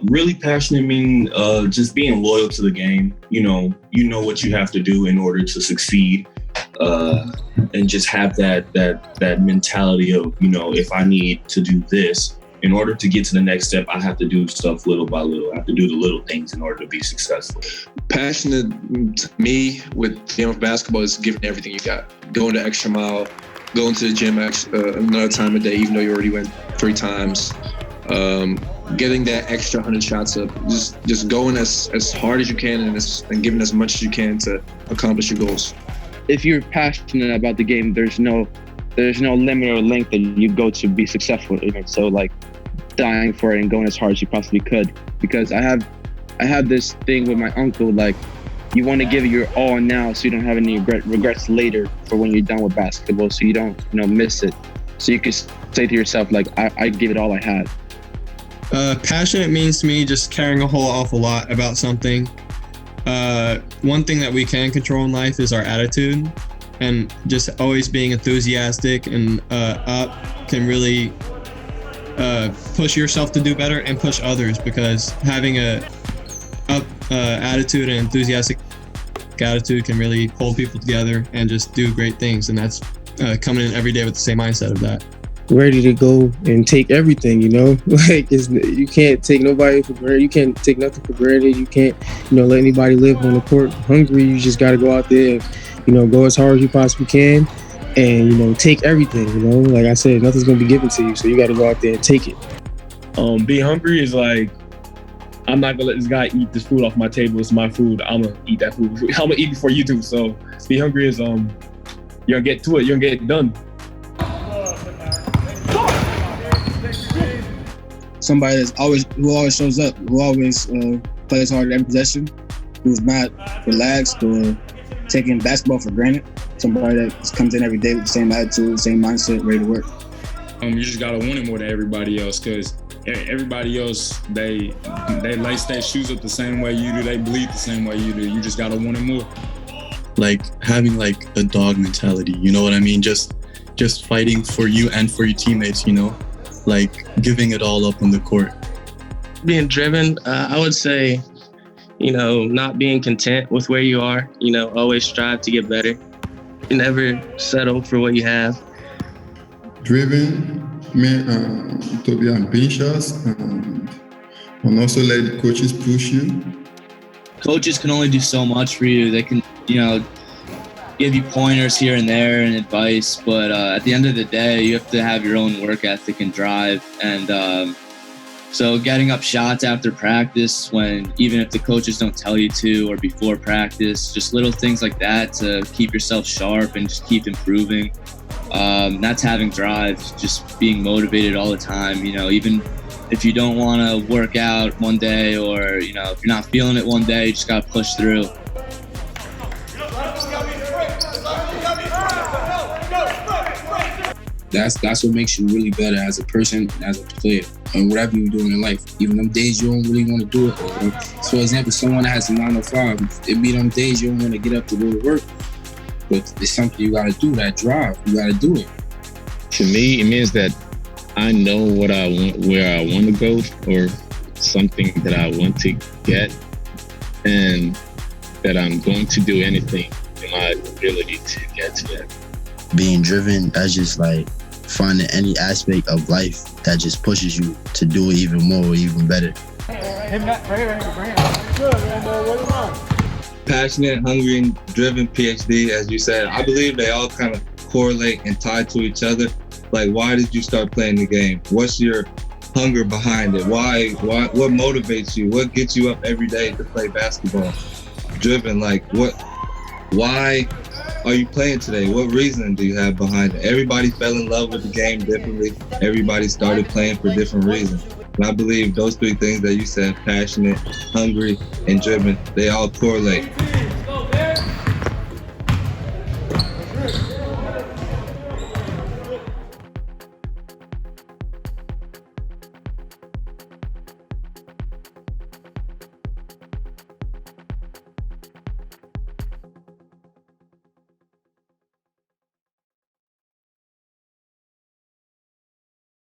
Really passionate mean just being loyal to the game. You know what you have to do in order to succeed, and just have that mentality of, if I need to do this in order to get to the next step, I have to do stuff little by little. I have to do the little things in order to be successful. Passionate to me with the game of basketball is giving everything you got. Going the extra mile, going to the gym another time a day, even though you already went 3 times. Getting that extra 100 shots up, just going as hard as you can and giving as much as you can to accomplish your goals. If you're passionate about the game, there's no limit or length that you go to be successful in it. So like dying for it and going as hard as you possibly could. Because I have this thing with my uncle, like you want to give it your all now so you don't have any regrets later for when you're done with basketball, so you don't miss it. So you can say to yourself, like, I give it all I had. Passionate means to me just caring a whole awful lot about something. One thing that we can control in life is our attitude, and just always being enthusiastic and up can really push yourself to do better and push others, because having a up attitude and enthusiastic attitude can really pull people together and just do great things. And that's coming in every day with the same mindset of that. Ready to go and take everything, like you can't take nobody for granted. You can't take nothing for granted. You can't, let anybody live on the court hungry. You just got to go out there and, go as hard as you possibly can and, take everything, like I said, nothing's going to be given to you. So you got to go out there and take it. Be hungry is like, I'm not going to let this guy eat this food off my table. It's my food. I'm going to eat that food. I'm going to eat before you do. So be hungry is, you're going to get to it. You're going to get it done. Somebody who always shows up, who always plays hard at every possession, who's not relaxed or taking basketball for granted. Somebody that just comes in every day with the same attitude, same mindset, ready to work. You just gotta want it more than everybody else, because everybody else they lace their shoes up the same way you do, they bleed the same way you do. You just gotta want it more. Like having like a dog mentality, you know what I mean? Just fighting for you and for your teammates, like giving it all up on the court. Being driven, I would say, not being content with where you are, always strive to get better. You never settle for what you have. Driven, to be ambitious and also let the coaches push you. Coaches can only do so much for you. They can, give you pointers here and there and advice, but at the end of the day, you have to have your own work ethic and drive. And so getting up shots after practice, when even if the coaches don't tell you to, or before practice, just little things like that to keep yourself sharp and just keep improving. That's having drive, just being motivated all the time. Even if you don't want to work out one day, or if you're not feeling it one day, you just got to push through. That's what makes you really better as a person, as a player, and whatever you're doing in life. Even them days you don't really want to do it. So, for example, someone that has a 9 to 5, it be them days you don't want to get up to go to work. But it's something you got to do, that drive. You got to do it. To me, it means that I know what I want, where I want to go, or something that I want to get, and that I'm going to do anything in my ability to get to that. Being driven, that's just like finding any aspect of life that just pushes you to do it even more, even better. Passionate, hungry, and driven, PhD, as you said. I believe they all kind of correlate and tie to each other. Like, why did you start playing the game? What's your hunger behind it? Why? What motivates you? What gets you up every day to play basketball? Driven, like what? Why are you playing today? What reason do you have behind it? Everybody fell in love with the game differently. Everybody started playing for different reasons. And I believe those 3 things that you said, passionate, hungry, and driven, they all correlate.